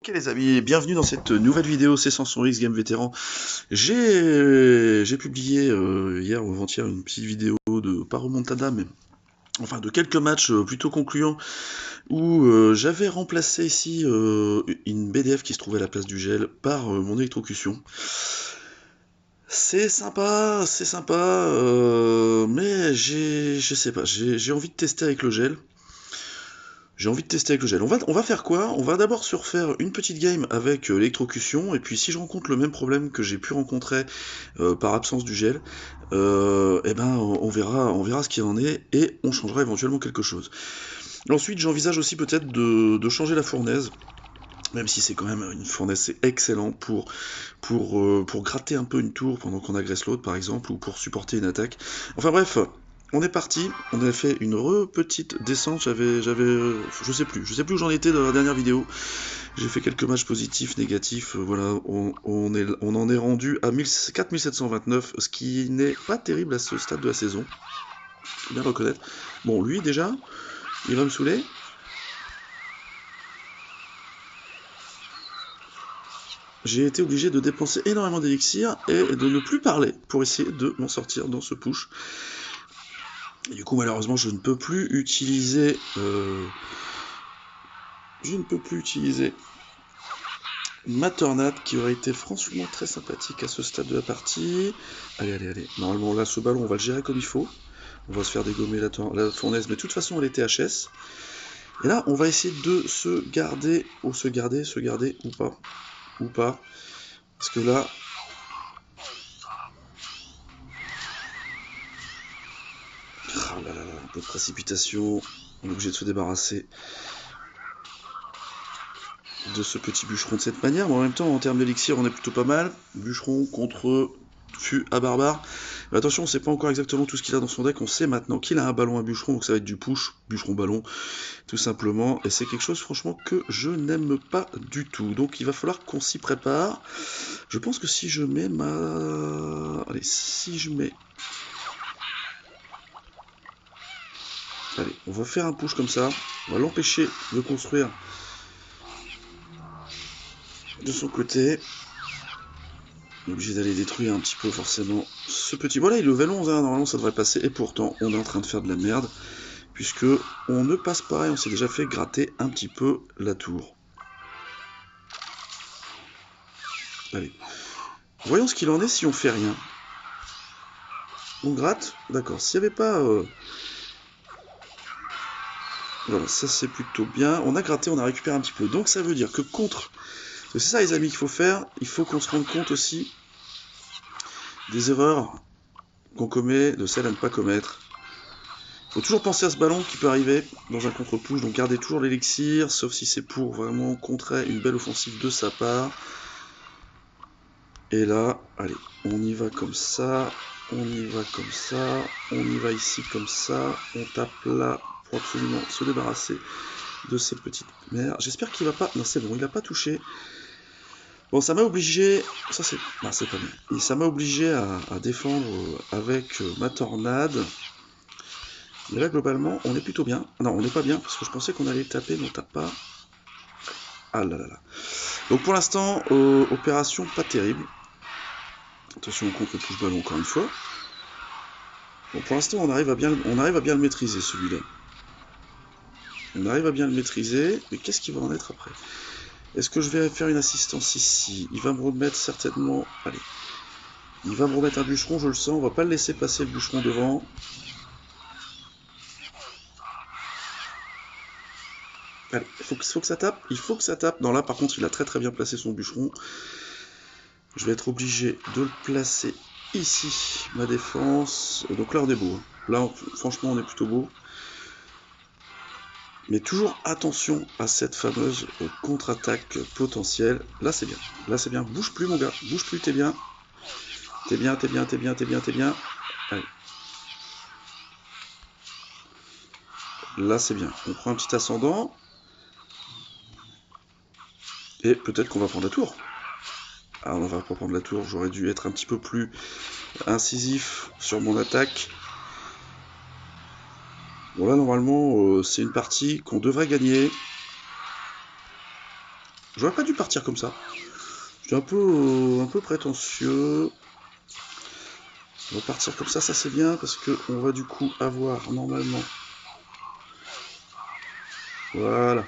Ok les amis, bienvenue dans cette nouvelle vidéo, c'est Samson X Game Vétéran. J'ai publié hier ou avant-hier une petite vidéo de pas remontada, mais enfin de quelques matchs plutôt concluants où j'avais remplacé ici une BDF qui se trouvait à la place du gel par mon électrocution. C'est sympa, mais je sais pas, j'ai envie de tester avec le gel. J'ai envie de tester avec le gel. On va faire quoi? On va d'abord se refaire une petite game avec l'électrocution, et puis si je rencontre le même problème que j'ai pu rencontrer par absence du gel, eh ben on verra ce qu'il en est, et on changera éventuellement quelque chose. Ensuite, j'envisage aussi peut-être de changer la fournaise, même si c'est quand même une fournaise, c'est excellent pour gratter un peu une tour pendant qu'on agresse l'autre, par exemple, ou pour supporter une attaque. Enfin bref, on est parti, on a fait une petite descente, je sais plus où j'en étais dans la dernière vidéo. J'ai fait quelques matchs positifs, négatifs, voilà, on en est rendu à 4729, ce qui n'est pas terrible à ce stade de la saison, faut bien le reconnaître. Bon, lui déjà, il va me saouler. J'ai été obligé de dépenser énormément d'élixir et de ne plus parler pour essayer de m'en sortir dans ce push. Et du coup, malheureusement, je ne peux plus utiliser ma tornade qui aurait été franchement très sympathique à ce stade de la partie. Allez. Normalement, là, ce ballon, on va le gérer comme il faut. On va se faire dégommer la fournaise, mais de toute façon, elle est THS. Et là, on va essayer de se garder ou pas. Parce que là, oh là, un peu de précipitation. On est obligé de se débarrasser de ce petit bûcheron de cette manière, mais en même temps, en termes d'élixir, on est plutôt pas mal. Bûcheron contre fût à barbare. Mais attention, on sait pas encore exactement tout ce qu'il a dans son deck. On sait maintenant qu'il a un ballon à bûcheron, donc ça va être du push, bûcheron-ballon, tout simplement. Et c'est quelque chose, franchement, que je n'aime pas du tout. Donc il va falloir qu'on s'y prépare. Je pense que si je mets ma... Allez, si je mets... Allez, on va faire un push comme ça. On va l'empêcher de construire de son côté. On est obligé d'aller détruire un petit peu forcément ce petit... Voilà, il est level 11, hein, normalement ça devrait passer, et pourtant on est en train de faire de la merde, puisque on ne passe pas et on s'est déjà fait gratter un petit peu la tour. Allez, voyons ce qu'il en est si on fait rien. On gratte, d'accord, s'il n'y avait pas... Voilà, ça c'est plutôt bien. On a gratté, on a récupéré un petit peu, donc ça veut dire que contre... C'est ça les amis qu'il faut faire, il faut qu'on se rende compte aussi des erreurs qu'on commet, de celles à ne pas commettre. Faut toujours penser à ce ballon qui peut arriver dans un contre-push, donc gardez toujours l'élixir, sauf si c'est pour vraiment contrer une belle offensive de sa part. Et là, allez, on y va comme ça, on y va comme ça, on y va ici comme ça, on tape là pour absolument se débarrasser de ces petites mères. J'espère qu'il va pas... Non, c'est bon, il a pas touché. Bon, ça m'a obligé... Ça, c'est... Non, c'est pas bien. Et ça m'a obligé à défendre avec ma tornade. Mais là, globalement, on est plutôt bien. Non, on n'est pas bien, parce que je pensais qu'on allait taper, mais on tape pas. Ah là là là. Donc pour l'instant, opération pas terrible. Attention, on compte le push-ballon encore une fois. Bon, pour l'instant, on arrive à bien le maîtriser, celui-là. On arrive à bien le maîtriser, mais qu'est-ce qu'il va en être après? Est-ce que je vais faire une assistance ici? Il va me remettre certainement... Allez. Il va me remettre un bûcheron, je le sens. On va pas le laisser passer le bûcheron devant. Allez, il faut que ça tape. Il faut que ça tape. Non, là, par contre, il a très très bien placé son bûcheron. Je vais être obligé de le placer ici, ma défense. Donc là, on est beau. Hein. Là, franchement, on est plutôt beau. Mais toujours attention à cette fameuse contre-attaque potentielle. Là, c'est bien. Là, c'est bien. Bouge plus, mon gars. Bouge plus, t'es bien. T'es bien. Allez. Là, c'est bien. On prend un petit ascendant. Et peut-être qu'on va prendre la tour. Ah, on va pas prendre la tour. J'aurais dû être un petit peu plus incisif sur mon attaque. Bon, là, normalement, c'est une partie qu'on devrait gagner. J'aurais pas dû partir comme ça. J'étais un peu prétentieux. On va partir comme ça c'est bien, parce que on va du coup avoir normalement... Voilà.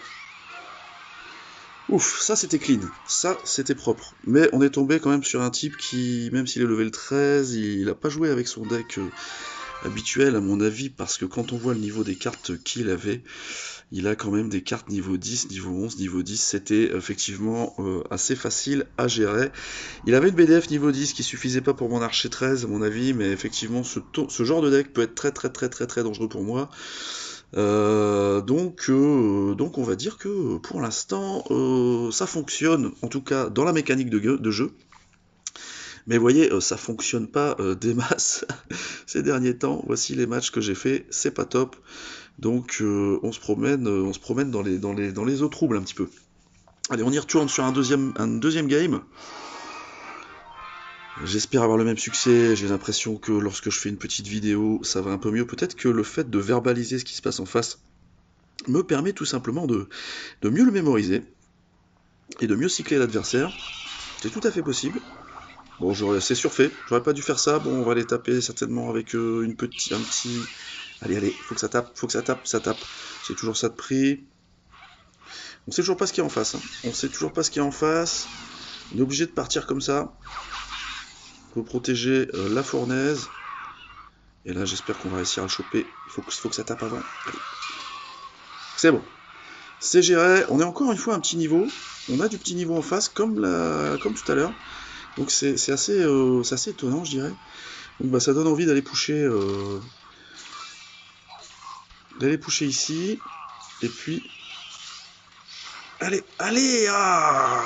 Ouf, ça c'était clean, ça c'était propre. Mais on est tombé quand même sur un type qui, même s'il est level 13, il a pas joué avec son deck habituel à mon avis, parce que quand on voit le niveau des cartes qu'il avait, il a quand même des cartes niveau 10, niveau 11, niveau 10, c'était effectivement assez facile à gérer. Il avait une BDF niveau 10 qui suffisait pas pour mon archer 13 à mon avis, mais effectivement ce genre de deck peut être très dangereux pour moi. Donc on va dire que pour l'instant ça fonctionne, en tout cas dans la mécanique de jeu. Mais vous voyez, ça fonctionne pas des masses ces derniers temps. Voici les matchs que j'ai fait, c'est pas top. Donc on se promène dans les eaux troubles un petit peu. Allez, on y retourne sur un deuxième game. J'espère avoir le même succès, j'ai l'impression que lorsque je fais une petite vidéo, ça va un peu mieux. Peut-être que le fait de verbaliser ce qui se passe en face me permet tout simplement de mieux le mémoriser et de mieux cycler l'adversaire. C'est tout à fait possible. Bon, c'est surfait, j'aurais pas dû faire ça. Bon, on va les taper certainement avec un petit... Allez, faut que ça tape, ça tape. C'est toujours ça de prix. On sait toujours pas ce qu'il y a en face. Hein. On sait toujours pas ce qu'il y a en face. On est obligé de partir comme ça. Faut protéger la fournaise. Et là, j'espère qu'on va réussir à le choper. Il faut que ça tape avant. C'est bon. C'est géré. On est encore une fois à un petit niveau. On a du petit niveau en face, comme tout à l'heure. Donc c'est assez étonnant, je dirais. Donc bah, ça donne envie d'aller pusher ici. Et puis... Allez, ah,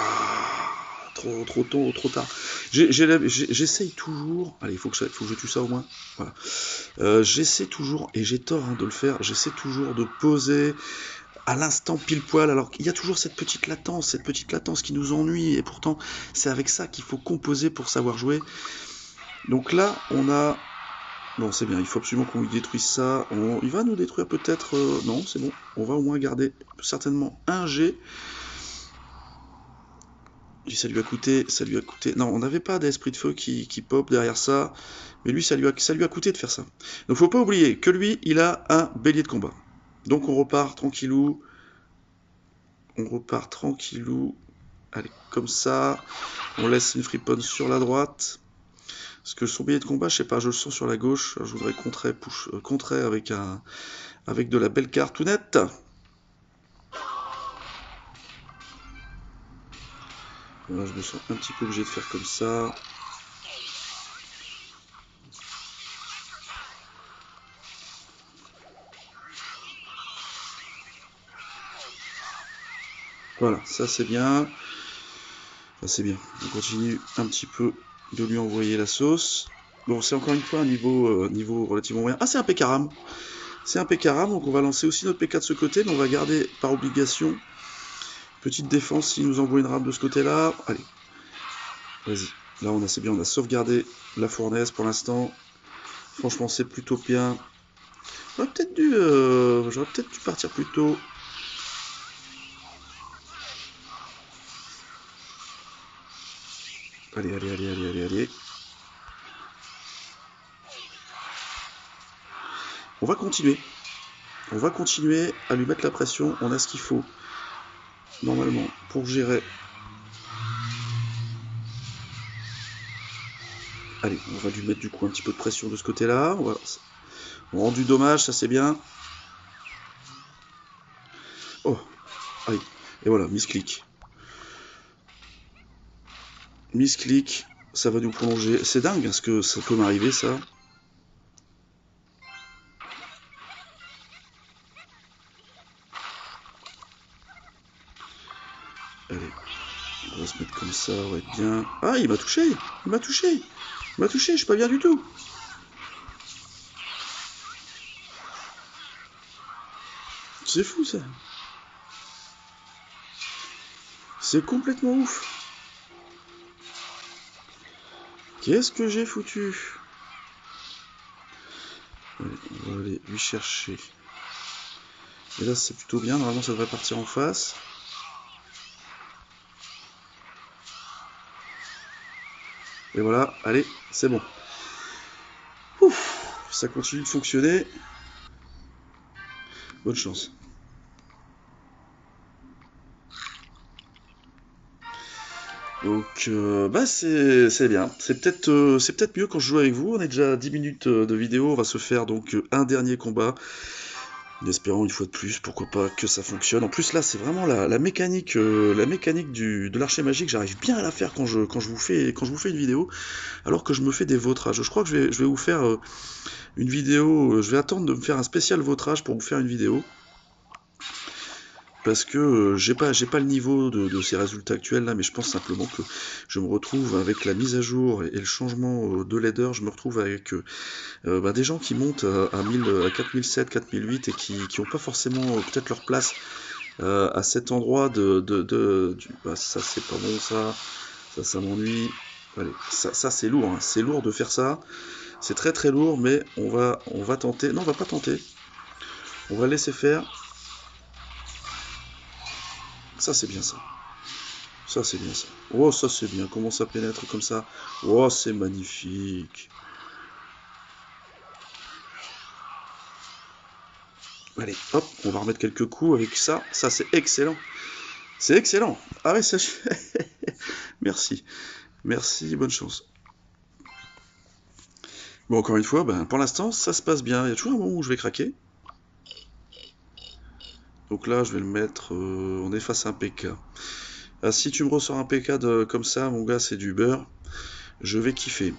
trop tôt, trop tard. J'essaye toujours... Allez, il faut que je tue ça au moins. Voilà. J'essaie toujours, et j'ai tort de le faire, j'essaie toujours de poser à l'instant pile poil, alors qu'il y a toujours cette petite latence qui nous ennuie, et pourtant c'est avec ça qu'il faut composer pour savoir jouer. Donc là, on a... Bon, c'est bien, il faut absolument qu'on lui détruise ça. Il va nous détruire peut-être... Non, c'est bon, on va au moins garder certainement un G. Et ça lui a coûté... Non, on n'avait pas d'esprit de feu qui pop derrière ça, mais lui, ça lui a coûté de faire ça. Donc faut pas oublier que lui, il a un bélier de combat. Donc on repart tranquillou. Allez, comme ça. On laisse une friponne sur la droite. Parce que son billet de combat, je sais pas, je le sens sur la gauche. Je voudrais contrer avec de la belle carte tout nette. Là, je me sens un petit peu obligé de faire comme ça. Voilà, ça c'est bien. Ça c'est bien. On continue un petit peu de lui envoyer la sauce. Bon, c'est encore une fois un niveau relativement moyen. Ah, c'est un Pekaram. C'est un Pekaram, donc on va lancer aussi notre PK de ce côté, mais on va garder par obligation petite défense s'il nous envoie une rame de ce côté-là. Allez, vas-y. Là, c'est bien, on a sauvegardé la fournaise pour l'instant. Franchement, c'est plutôt bien. J'aurais peut-être dû partir plus tôt. Allez. On va continuer. On va continuer à lui mettre la pression. On a ce qu'il faut, normalement, pour gérer. Allez, on va lui mettre du coup un petit peu de pression de ce côté-là. On rend du dommage, ça c'est bien. Oh, aïe. Et voilà, misclick. Misclick, ça va nous prolonger. C'est dingue, ce que ça peut m'arriver, ça. Allez, on va se mettre comme ça, on va être bien. Ah, il m'a touché. Je suis pas bien du tout. C'est fou, ça. C'est complètement ouf. Qu'est-ce que j'ai foutu? Allez, on va aller lui chercher. Et là, c'est plutôt bien. Normalement, ça devrait partir en face. Et voilà, allez, c'est bon. Ouf, ça continue de fonctionner. Bonne chance. Donc, bah c'est bien. C'est peut-être mieux quand je joue avec vous. On est déjà à 10 minutes de vidéo. On va se faire donc un dernier combat. En espérant une fois de plus, pourquoi pas, que ça fonctionne. En plus là, c'est vraiment la mécanique, de l'archer magique. J'arrive bien à la faire quand je vous fais une vidéo, alors que je me fais des vautrages. Je crois que je vais vous faire une vidéo. Je vais attendre de me faire un spécial vautrage pour vous faire une vidéo. Parce que j'ai pas le niveau de ces résultats actuels là, mais je pense simplement que je me retrouve avec la mise à jour et le changement de ladder, je me retrouve avec bah, des gens qui montent à 4007, 4008 et qui ont pas forcément peut-être leur place à cet endroit bah, ça c'est pas bon, ça m'ennuie. Allez, ça c'est lourd, hein. C'est lourd de faire ça, c'est très très lourd, mais on va tenter, non on va pas tenter, on va laisser faire. Ça c'est bien ça. Ça, c'est bien ça. Oh, ça, c'est bien. Comment ça pénètre comme ça? Oh, c'est magnifique. Allez, hop, on va remettre quelques coups avec ça. Ça, c'est excellent. C'est excellent. Ah ouais, ça... Merci. Merci, bonne chance. Bon, encore une fois, ben, pour l'instant, ça se passe bien. Il y a toujours un moment où je vais craquer. Donc là, je vais le mettre... on est face à un PK. Ah, si tu me ressors un PK comme ça, mon gars, c'est du beurre. Je vais kiffer.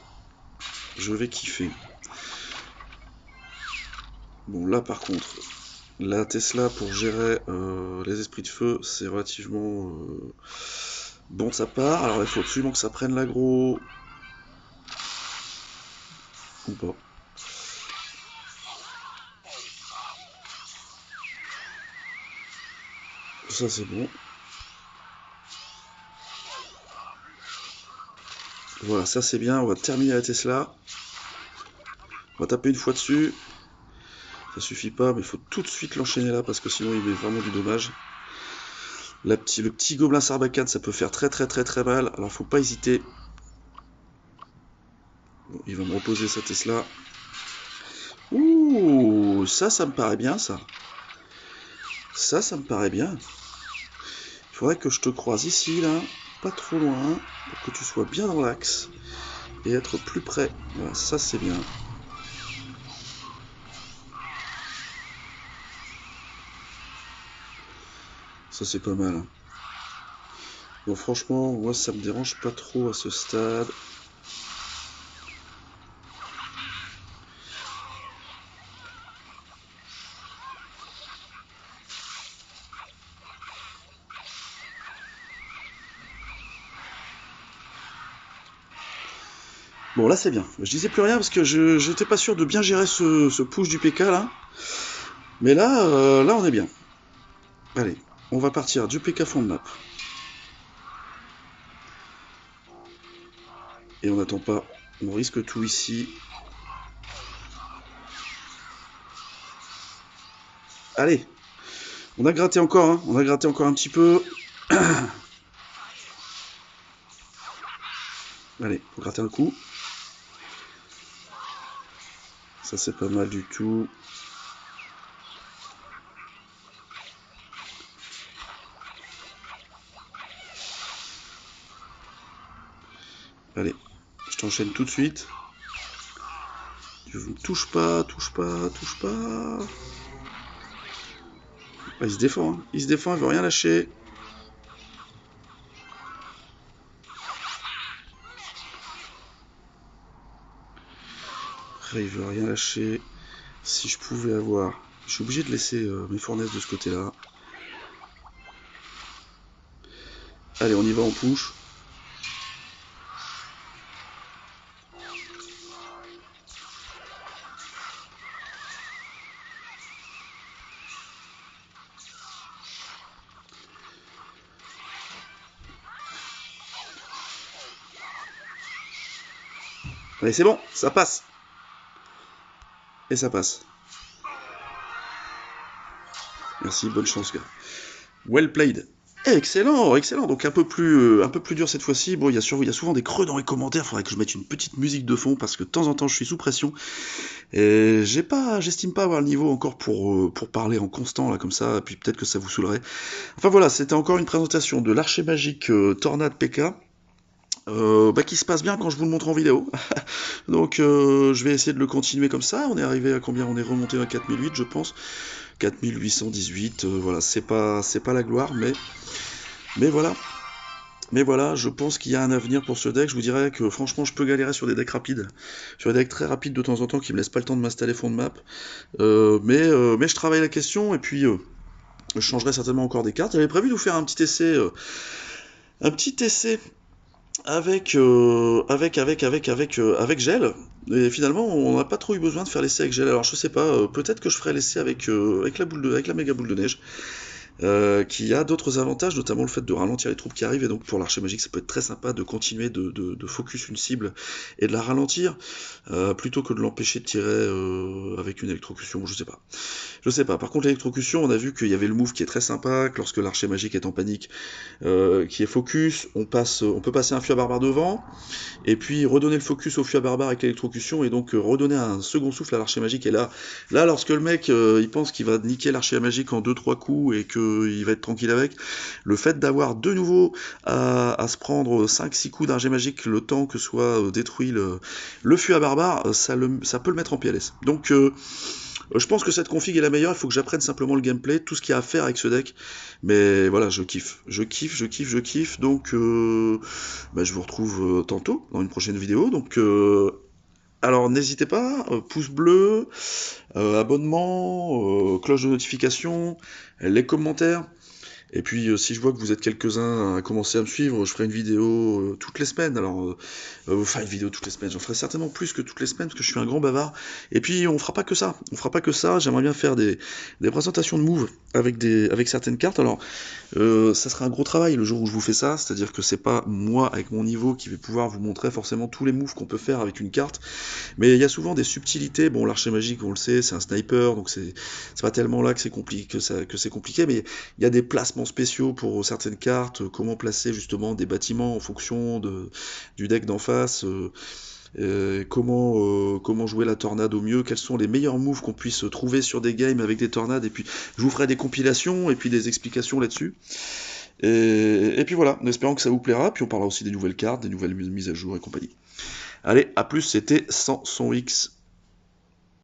Je vais kiffer. Bon, là, par contre... La Tesla pour gérer les esprits de feu, c'est relativement bon de sa part. Alors il faut absolument que ça prenne l'aggro. Ou pas. Ça c'est bon. Voilà, ça c'est bien. On va terminer la Tesla. On va taper une fois dessus. Ça suffit pas, mais il faut tout de suite l'enchaîner là parce que sinon il met vraiment du dommage. Le petit gobelin sarbacane, ça peut faire très très très très mal. Alors faut pas hésiter. Bon, il va me reposer sa Tesla. Ouh, ça me paraît bien ça. Ça me paraît bien. Il faudrait que je te croise ici, là, pas trop loin, pour que tu sois bien dans l'axe et être plus près. Voilà, ça c'est bien. Ça c'est pas mal. Hein. Bon, franchement, moi ça me dérange pas trop à ce stade. Bon, là c'est bien. Je disais plus rien parce que je j'étais pas sûr de bien gérer ce push du PK là. Mais là, là on est bien. Allez, on va partir du PK fond de map. Et on n'attend pas. On risque tout ici. Allez, on a gratté encore, hein. On a gratté encore un petit peu. Allez, on gratter un coup. Ça c'est pas mal du tout. Allez, je t'enchaîne tout de suite. Tu ne touches pas, touche pas, touche pas. Ah, il se défend, hein. Il se défend, il veut rien lâcher. Il veut rien lâcher. Si je pouvais avoir... Je suis obligé de laisser mes fournaises de ce côté-là. Allez, on y va, on push. Allez, c'est bon, ça passe. Et ça passe. Merci, bonne chance, gars. Well played. Excellent, excellent. Donc un peu plus dur cette fois-ci. Bon, il y a souvent des creux dans les commentaires. Faudrait que je mette une petite musique de fond parce que de temps en temps, je suis sous pression. Et j'estime pas avoir le niveau encore pour parler en constant là comme ça. Et puis peut-être que ça vous saoulerait. Enfin voilà, c'était encore une présentation de l'archer magique Tornade PK. Qui se passe bien quand je vous le montre en vidéo. Donc je vais essayer de le continuer comme ça. On est arrivé à combien? On est remonté à 4008 je pense. 4818, voilà, c'est pas la gloire, mais voilà. Mais voilà, je pense qu'il y a un avenir pour ce deck. Je vous dirais que franchement, je peux galérer sur des decks rapides. Sur des decks très rapides de temps en temps qui me laissent pas le temps de m'installer fond de map. Mais je travaille la question et puis je changerai certainement encore des cartes. J'avais prévu de vous faire un petit essai avec Gel. Et finalement, on n'a pas trop eu besoin de faire l'essai avec Gel. Alors je sais pas, peut-être que je ferai l'essai avec la méga boule de neige. Qui a d'autres avantages, notamment le fait de ralentir les troupes qui arrivent, et donc pour l'archer magique ça peut être très sympa de continuer de focus une cible et de la ralentir, plutôt que de l'empêcher de tirer avec une électrocution, je sais pas. Je sais pas, par contre l'électrocution, on a vu qu'il y avait le move qui est très sympa, que lorsque l'archer magique est en panique, qui est focus, on peut passer un fût à barbare devant, et puis redonner le focus au fût à barbare avec l'électrocution, et donc redonner un second souffle à l'archer magique, et là lorsque le mec il pense qu'il va niquer l'archer magique en 2-3 coups, et qu'il va être tranquille avec, le fait d'avoir de nouveau à se prendre 5-6 coups d'archer magique, le temps que soit détruit le fût à barbare, ça peut le mettre en PLS. Donc je pense que cette config est la meilleure, il faut que j'apprenne simplement le gameplay, tout ce qu'il y a à faire avec ce deck, mais voilà, je kiffe, donc je vous retrouve tantôt dans une prochaine vidéo, donc alors n'hésitez pas, pouce bleu, abonnement, cloche de notification, les commentaires. Et puis si je vois que vous êtes quelques-uns à commencer à me suivre, je ferai une vidéo toutes les semaines. Alors, enfin une vidéo toutes les semaines, j'en ferai certainement plus que toutes les semaines parce que je suis un grand bavard. Et puis on fera pas que ça, j'aimerais bien faire des présentations de moves avec certaines cartes. Alors ça sera un gros travail le jour où je vous fais ça, c'est-à-dire que c'est pas moi avec mon niveau qui vais pouvoir vous montrer forcément tous les moves qu'on peut faire avec une carte, mais il y a souvent des subtilités. Bon, l'archer magique, on le sait, c'est un sniper, donc c'est pas tellement là que c'est compliqué, c'est compliqué, mais il y a des placements spéciaux pour certaines cartes, comment placer justement des bâtiments en fonction du deck d'en face, comment jouer la tornade au mieux, quels sont les meilleurs moves qu'on puisse trouver sur des games avec des tornades, et puis je vous ferai des compilations et puis des explications là-dessus. Et puis voilà, en espérant que ça vous plaira, puis on parlera aussi des nouvelles cartes, des nouvelles mises à jour et compagnie. Allez, à plus, c'était 100 X.